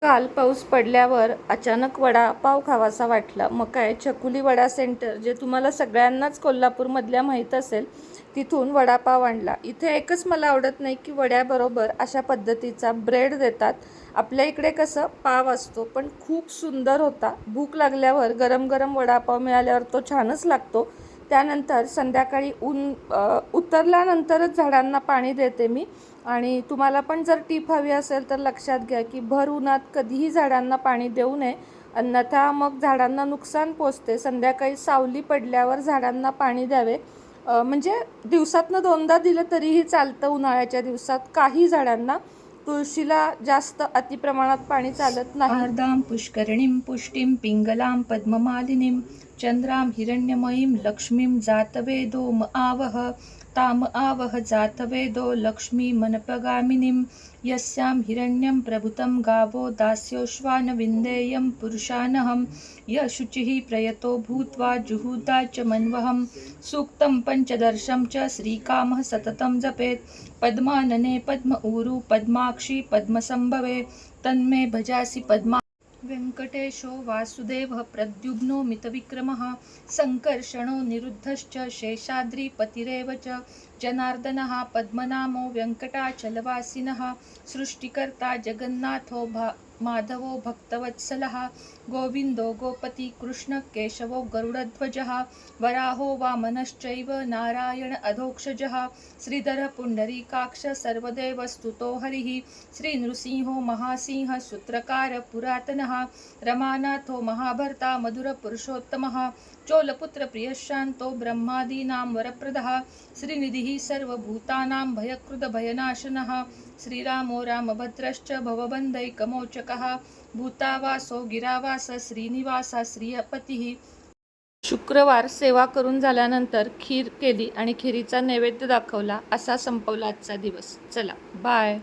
काल पाऊस पडल्यावर अचानक वडापाव खावासा वाटला. मग काय, छकुली वडा सेंटर, जे तुम्हाला सगळ्यांनाच कोल्हापूरमधल्या माहीत असेल, तिथून वडापाव आणला. इथे एकच मला आवडत नाही की वड्याबरोबर अशा पद्धतीचा ब्रेड देतात. आपल्या इकडे कसं पाव असतो, पण खूप सुंदर होता. भूक लागल्यावर गरम गरम वडापाव मिळाल्यावर तो छानच लागतो. त्यानंतर संध्याकाळी ऊन उतरल्यानंतरच झाडांना पाणी देते मी. आणि तुम्हाला पण जर टीप हवी असेल तर लक्षात घ्या की भर उन्हात कधीही झाडांना पाणी देऊ नये, अन्यथा मग झाडांना नुकसान पोचते. संध्याकाळी सावली पडल्यावर झाडांना पाणी द्यावे. म्हणजे दिवसातनं 2दा दिलं तरीही चालतं उन्हाळ्याच्या दिवसात. काही झाडांना, तुळशीला जास्त अतिप्रमाणात पाणी चालत नाही. आर्दां पुष्करिणीं पुष्टिं पिंगलां पद्ममालिनीं चंद्रां हिरण्यमयीं लक्ष्मीं जातवेदो आवह ताम आवह जातवेदो लक्ष्मीमनपगामिनीं यस्यां हिरण्यं प्रभुतं गावो दास्योश्वान विन्देयं पुरुषानहं य शुचिः प्रयतो भूत्वा जुहुता च मन्वहं सूक्तं पंचदर्शं च श्रीकामः सततं जपेत् पद्मानने पद्म ऊरु पद्माक्षी पद्मसंभवे तन्मे भजासि पद्मा वेंकटेशो वासुदेवः प्रद्युम्नो मितविक्रमः संकर्षणो निरुद्धश्च शेषाद्रिपतिरेव च जनार्दनः पद्मनामो वेंकटाचलवासिनः सृष्टिकर्ता जगन्नाथो माधवो भक्तवत्सलः गोविंदो गोपति कृष्ण केशवो गरुडध्वजः वराहो वामनश्चैव नारायण अधोक्षजः श्रीधर पुंडरीकाक्ष सर्वदेव स्तुतो हरिः श्रीनृसिंहो महासिंह सूत्रकार पुरातनः रमानाथो महाभर्ता मधुरपुरुषोत्तमः चोलपुत्र प्रियशान्तो ब्रह्मादीनां वरप्रदः श्रीनिधिः सर्वभूतानां भयकृतभयनाशनः श्रीरामो रामभद्रश्च भवबन्धैकमोचकः भूतावासो गिरावास श्रीनिवास श्रियपतिः. शुक्रवार सेवा करून झाल्यानंतर खीर केली आणि खिरीचा नैवेद्य दाखवला. असा संपवला आजचा दिवस. चला, बाय.